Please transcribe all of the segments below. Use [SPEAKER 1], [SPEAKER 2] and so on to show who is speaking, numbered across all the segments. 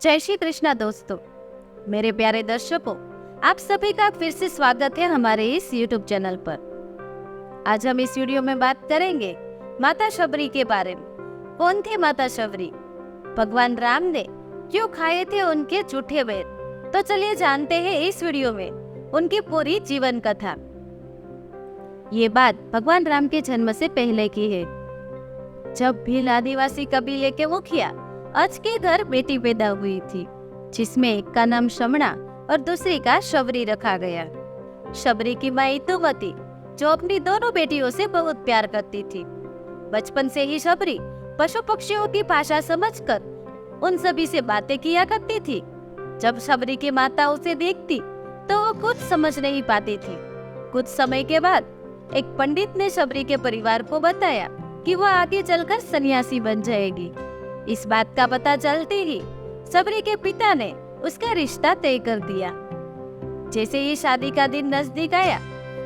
[SPEAKER 1] जय श्री कृष्णा दोस्तों, मेरे प्यारे दर्शकों, आप सभी का फिर से स्वागत है हमारे इस YouTube चैनल पर। आज हम इस वीडियो में बात करेंगे माता शबरी के बारे में। कौन थे माता शबरी? भगवान राम ने क्यों खाए थे उनके जूठे बेर? तो चलिए जानते हैं इस वीडियो में उनकी पूरी जीवन कथा। ये बात भगवान राम के जन्म से पहले की है, जब भील आदिवासी कबीले के मुखिया अज के घर बेटी पैदा हुई थी, जिसमें एक का नाम शमणा और दूसरी का शबरी रखा गया। शबरी की माँ इंदुमती, जो अपनी दोनों बेटियों से बहुत प्यार करती थी। बचपन से ही शबरी पशु पक्षियों की भाषा समझकर उन सभी से बातें किया करती थी। जब शबरी की माता उसे देखती तो वो कुछ समझ नहीं पाती थी। कुछ समय के बाद एक पंडित ने शबरी के परिवार को बताया कि वह आगे चलकर सन्यासी बन जाएगी। इस बात का पता चलते ही शबरी के पिता ने उसका रिश्ता तय कर दिया। जैसे ही शादी का दिन नजदीक आया,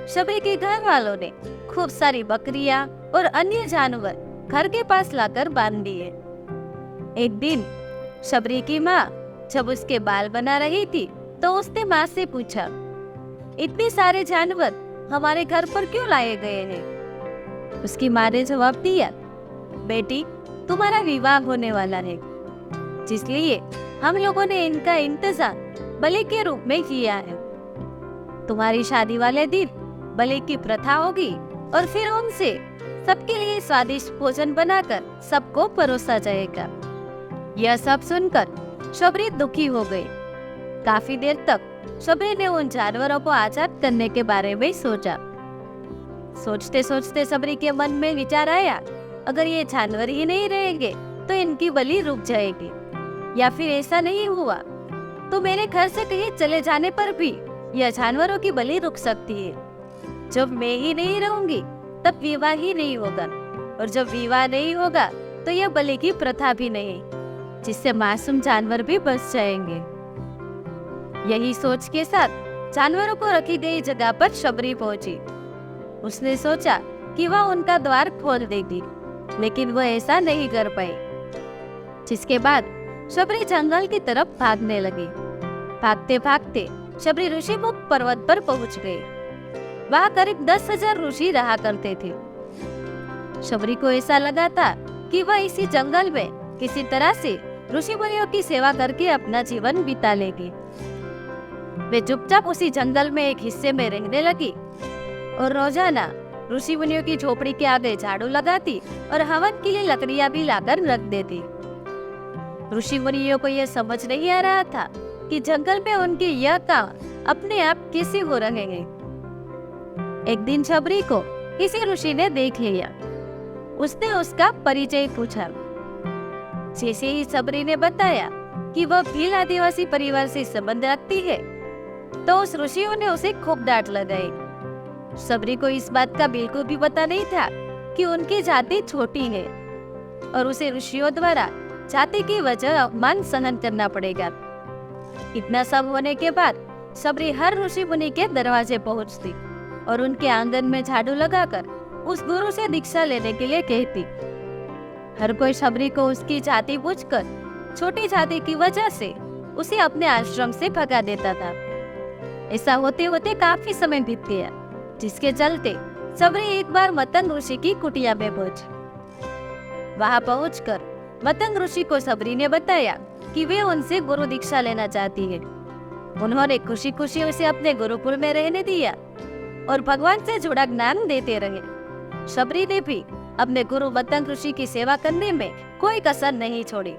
[SPEAKER 1] शबरी के घर वालों ने खूब सारी बकरियां और अन्य जानवर घर के पास लाकर बांध दिए। एक दिन शबरी की माँ जब उसके बाल बना रही थी तो उसने माँ से पूछा, इतने सारे जानवर हमारे घर पर क्यों लाए गए हैं? उसकी माँ ने जवाब दिया, बेटी, तुम्हारा विवाह होने वाला है, जिसलिए हम लोगों ने इनका इंतजाम बलि के रूप में किया है। तुम्हारी शादी वाले दिन बलि की प्रथा होगी और फिर उनसे सबके लिए स्वादिष्ट भोजन बनाकर सबको परोसा जाएगा। यह सब सुनकर शबरी दुखी हो गई। काफी देर तक शबरी ने उन जानवरों को आजाद करने के बारे में सोचा। सोचते सोचते शबरी के मन में विचार आया, अगर ये जानवर ही नहीं रहेंगे तो इनकी बलि रुक जाएगी, या फिर ऐसा नहीं हुआ तो मेरे घर से कहीं चले जाने पर भी यह जानवरों की बलि रुक सकती है। जब मैं ही नहीं रहूंगी तब विवाह ही नहीं होगा, और जब विवाह नहीं होगा तो यह बलि की प्रथा भी नहीं, जिससे मासूम जानवर भी बच जाएंगे। यही सोच के साथ जानवरों को रखी गई जगह पर शबरी पहुंची। उसने सोचा कि वह उनका द्वार खोल देगी, लेकिन वह ऐसा नहीं कर पाई। जिसके बाद शबरी जंगल की तरफ भागने लगी। भागते भागते शबरी ऋषिमुख पर्वत पर पहुंच गई। वहां करीब 10,000 ऋषि रहा करते थे। शबरी को ऐसा लगा था कि वह इसी जंगल में किसी तरह से ऋषि मुनियों की सेवा करके अपना जीवन बिता लेगी। वे चुपचाप उसी जंगल में एक हिस्से में रहने लगी और रोजाना ऋषि मुनियों की झोपड़ी के आगे झाड़ू लगाती और हवन के लिए लकड़ियां भी लाकर रख देती। ऋषि मुनियों को यह समझ नहीं आ रहा था कि जंगल में उनके यह काम अपने आप कैसे हो रहे हैं। एक दिन शबरी को किसी ऋषि ने देख लिया। उसने उसका परिचय पूछा। जैसे ही शबरी ने बताया कि वह भील आदिवासी परिवार से संबंध रखती है, तो उस ऋषियों ने उसे खूब डांट लगाई। शबरी को इस बात का बिल्कुल भी पता नहीं था कि उनकी जाति छोटी है और उसे ऋषियों द्वारा जाति की वजह अपमान सहन करना पड़ेगा। इतना सब होने के बाद शबरी हर ऋषि मुनि के दरवाजे पहुंचती और उनके आंगन में झाड़ू लगाकर उस गुरु से दीक्षा लेने के लिए कहती। हर कोई शबरी को उसकी जाति पूछकर छोटी जाति की वजह से उसे अपने आश्रम से भगा देता था। ऐसा होते होते काफी समय बीत गया, जिसके चलते शबरी एक बार मतंग ऋषि की कुटिया में पहुंची। वहां पहुंचकर मतंग ऋषि को शबरी ने बताया कि वे उनसे गुरु दीक्षा लेना चाहती है। उन्होंने खुशी खुशी उसे अपने गुरुकुल में रहने दिया और भगवान से जुड़ा ज्ञान देते रहे। शबरी ने भी अपने गुरु मतंग ऋषि की सेवा करने में कोई कसर नहीं छोड़ी।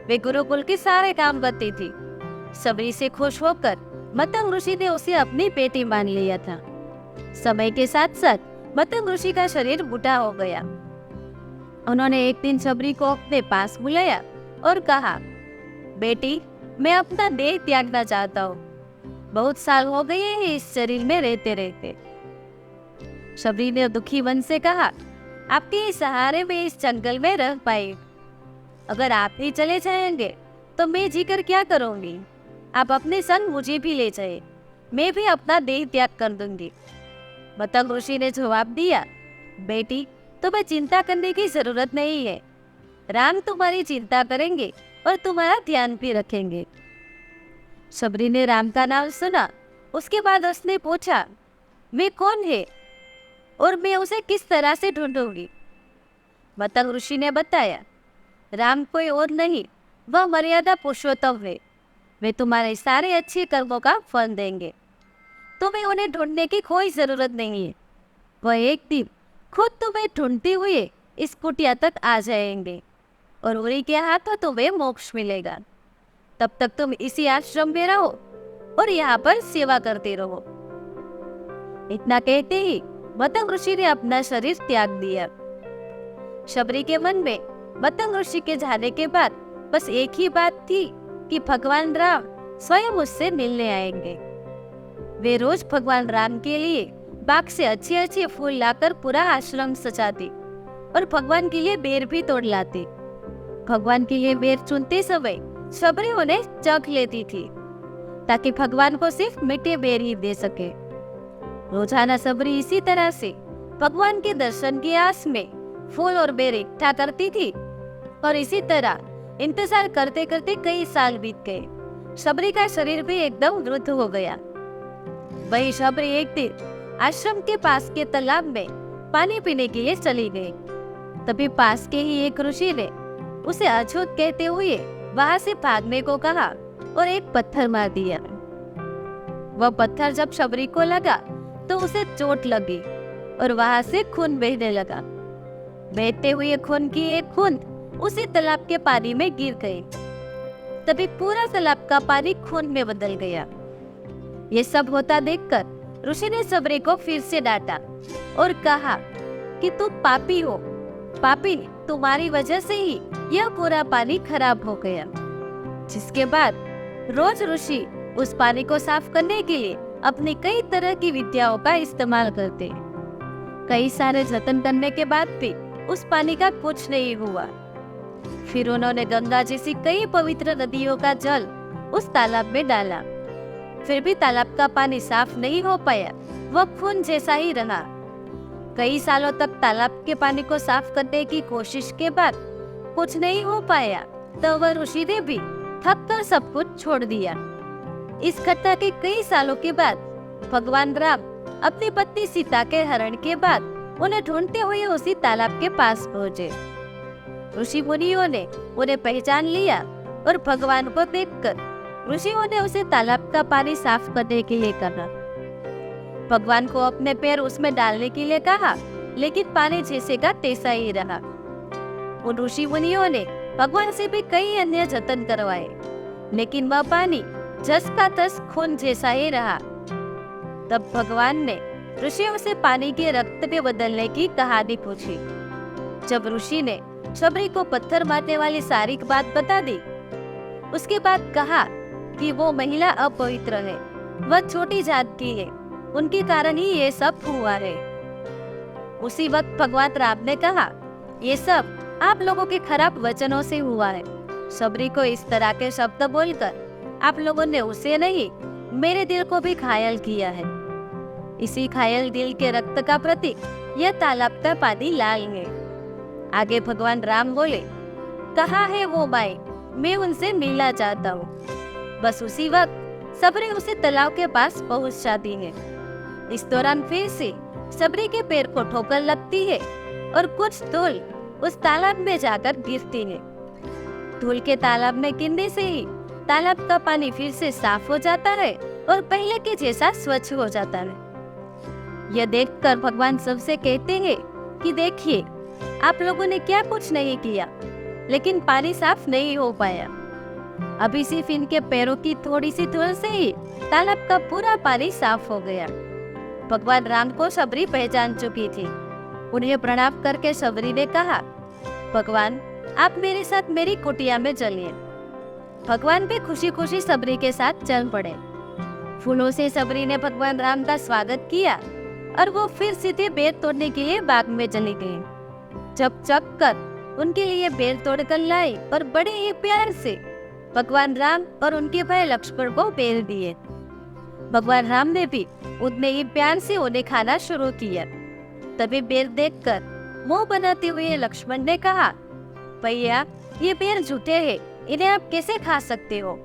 [SPEAKER 1] वे गुरुकुल के सारे काम करती थी। शबरी से खुश होकर मतंग ऋषि ने उसे अपनी बेटी मान लिया था। समय के साथ साथ मतंग ऋषि का शरीर बूढ़ा हो गया। उन्होंने एक दिन शबरी को अपने पास बुलाया और कहा, बेटी, मैं अपना देह त्यागना चाहता हूँ। बहुत साल हो गए हैं इस शरीर में रहते रहते। शबरी ने दुखी मन से कहा, आपके सहारे में इस जंगल में रह पाई। अगर आप ही चले जाएंगे तो मैं जीकर क्या करूंगी? आप अपने संग मुझे भी ले जाए, मैं भी अपना देह त्याग कर दूंगी। मतंग ऋषि ने जवाब दिया, बेटी, तुम्हें चिंता करने की जरूरत नहीं है। राम तुम्हारी चिंता करेंगे और तुम्हारा ध्यान भी रखेंगे। शबरी ने राम का नाम सुना। उसके बाद उसने पूछा, वे कौन है और मैं उसे किस तरह से ढूंढूंगी? मतंग ऋषि ने बताया, राम कोई और नहीं, वह मर्यादा पुरुषोत्तम है। वे तुम्हारे सारे अच्छे कर्मों का फल देंगे। तुम्हें उन्हें ढूंढने की कोई जरूरत नहीं है। वह एक दिन खुद तुम्हें ढूंढते हुए इस कुटिया तक आ जाएंगे और उन्हीं के हाथों तुम्हें मोक्ष मिलेगा। तब तक तुम इसी आश्रम में रहो और यहाँ पर सेवा करते रहो। इतना कहते ही मतंग ऋषि ने अपना शरीर त्याग दिया। शबरी के मन में मतंग ऋषि के जाने के बाद बस एक ही बात थी कि भगवान राम स्वयं उससे मिलने आएंगे। वे रोज भगवान राम के लिए बाग से अच्छे अच्छे फूल लाकर पूरा आश्रम सजाती और भगवान के लिए बेर भी तोड़ लाती। भगवान के लिए बेर चुनते समय शबरी उन्हें चख लेती थी ताकि भगवान को सिर्फ मीठे बेर ही दे सके। रोजाना शबरी इसी तरह से भगवान के दर्शन की आस में फूल और बेर इकट्ठा करती थी और इसी तरह इंतजार करते करते कई साल बीत गए। शबरी का शरीर भी एकदम वृद्ध हो गया। वही शबरी एक दिन आश्रम के पास के तालाब में पानी पीने के लिए चली गई। तभी पास के ही एक ऋषि ने उसे अछूत कहते हुए वहां से भागने को कहा और एक पत्थर मार दिया। वह पत्थर जब शबरी को लगा तो उसे चोट लगी और वहां से खून बहने लगा। बहते हुए खून की एक बूंद उसी तालाब के पानी में गिर गई। तभी पूरा तालाब का पानी खून में बदल गया। ये सब होता देखकर ऋषि ने शबरी को फिर से डांटा और कहा कि तुम पापी हो। पापी, तुम्हारी वजह से ही यह पूरा पानी खराब हो गया। जिसके बाद रोज ऋषि उस पानी को साफ करने के लिए अपनी कई तरह की विद्याओं का इस्तेमाल करते। कई सारे जतन करने के बाद भी उस पानी का कुछ नहीं हुआ। फिर उन्होंने गंगा जैसी कई पवित्र नदियों का जल उस तालाब में डाला, फिर भी तालाब का पानी साफ नहीं हो पाया। वह खून जैसा ही रहा। कई सालों तक तालाब के पानी को साफ करने की कोशिश के बाद कुछ नहीं हो पाया तो वह ऋषि ने भी थक कर सब कुछ छोड़ दिया। इस घटना के कई सालों के बाद भगवान राम अपनी पत्नी सीता के हरण के बाद उन्हें ढूंढते हुए उसी तालाब के पास पहुंचे। ऋषि मुनियों ने उन्हें पहचान लिया और भगवान को देखकर ऋषियों ने उसे तालाब का पानी साफ करने के लिए कहा। भगवान को अपने पैर उसमें डालने के लिए कहा, लेकिन पानी जैसे का तैसा ही रहा। उन ऋषि मुनियों ने भगवान से भी कई अन्य जतन करवाए, लेकिन वह पानी जस का तस खून जैसा ही रहा। तब भगवान ने ऋषियों से पानी के रक्त में बदलने की कहानी पूछी। जब ऋषि ने शबरी को पत्थर मारने वाली सारी बात बता दी, उसके बाद कहा कि वो महिला अपवित्र है, वह छोटी जात की है, उनके कारण ही ये सब हुआ है। उसी वक्त भगवान राम ने कहा, ये सब आप लोगों के खराब वचनों से हुआ है। शबरी को इस तरह के शब्द बोलकर आप लोगों ने उसे नहीं, मेरे दिल को भी घायल किया है। इसी घायल दिल के रक्त का प्रतीक यह तालाब का पानी लाल है। आगे भगवान राम बोले, कहाँ है वो माई, मैं उनसे मिलना चाहता हूँ। बस उसी वक्त शबरी उसे तालाब के पास पहुँच जाती है। इस दौरान फिर से शबरी के पैर को ठोकर लगती है और कुछ धूल उस तालाब में जाकर गिरती है। धूल के तालाब में गिरने से ही तालाब का पानी फिर से साफ हो जाता है और पहले के जैसा स्वच्छ हो जाता है। यह देखकर भगवान सबसे कहते हैं कि देखिए, आप लोगों ने क्या कुछ नहीं किया, लेकिन पानी साफ नहीं हो पाया। अभी सिर्फ इनके पैरों की थोड़ी सी धूल से ही तालाब का पूरा पानी साफ हो गया। भगवान राम को शबरी पहचान चुकी थी। उन्हें प्रणाम करके शबरी ने कहा, भगवान आप मेरे साथ मेरी कुटिया में चलिए। भगवान भी खुशी खुशी शबरी के साथ चल पड़े। फूलों से शबरी ने भगवान राम का स्वागत किया और वो फिर सीधे बेर तोड़ने के लिए बाग में चली गई। जब चक कर उनके लिए बेर तोड़कर लाई और बड़े ही प्यार से भगवान राम और उनके भाई लक्ष्मण को बेर दिए। भगवान राम ने भी उतने ही प्यार से उन्हें खाना शुरू किया। तभी बेर देखकर मुंह बनाते हुए लक्ष्मण ने कहा, भैया ये बेर झूठे हैं, इन्हें आप कैसे खा सकते हो?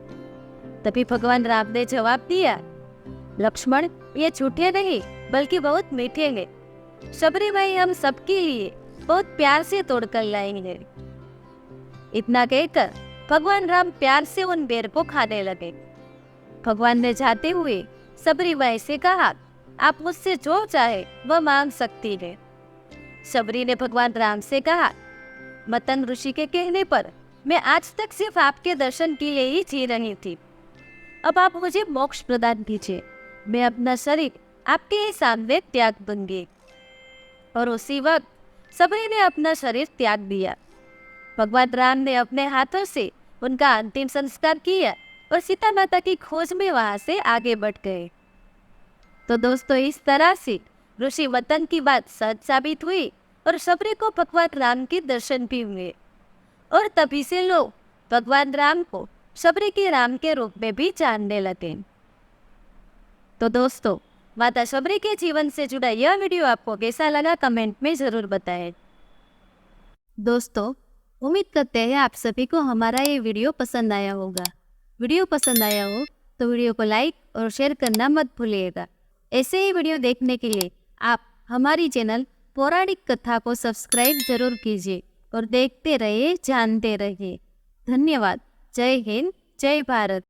[SPEAKER 1] तभी भगवान राम ने जवाब दिया, लक्ष्मण, ये झूठे नहीं बल्कि बहुत मीठे हैं। शबरी माई हम सबके लिए बहुत प्यार से तोड़कर लाएंगे। इतना कहकर भगवान राम प्यार से उन बेर को खाने लगे। भगवान ने जाते हुए शबरी माई से कहा, आप मुझसे जो चाहे वह मांग सकती है। शबरी ने भगवान राम से कहा, मतंग ऋषि के कहने पर मैं आज तक सिर्फ आपके दर्शन के लिए ही जी रही थी। अब आप मुझे मोक्ष प्रदान कीजिए। मैं अपना शरीर आपके ही सामने त्याग दूंगी। और उसी वक्त शबरी ने अपना शरीर त्याग दिया। भगवान राम ने अपने हाथों से उनका अंतिम संस्कार किया और सीता माता की खोज में वहां से आगे बढ़ गए। तो दोस्तों, इस तरह से ऋषि मतंग की बात सच साबित हुई और शबरी को भगवान राम के दर्शन भी हुए। और तभी से लोग भगवान राम को शबरी के राम के रूप में भी जानने लगे। तो दोस्तों, माता शबरी के जीवन से जुड़ा यह वीडियो आपको कैसा लगा कमेंट में जरूर बताएं। दोस्तों, उम्मीद करते हैं आप सभी को हमारा ये वीडियो पसंद आया होगा। वीडियो पसंद आया हो तो वीडियो को लाइक और शेयर करना मत भूलिएगा। ऐसे ही वीडियो देखने के लिए आप हमारी चैनल पौराणिक कथा को सब्सक्राइब जरूर कीजिए और देखते रहिए, जानते रहिए। धन्यवाद। जय हिंद, जय भारत।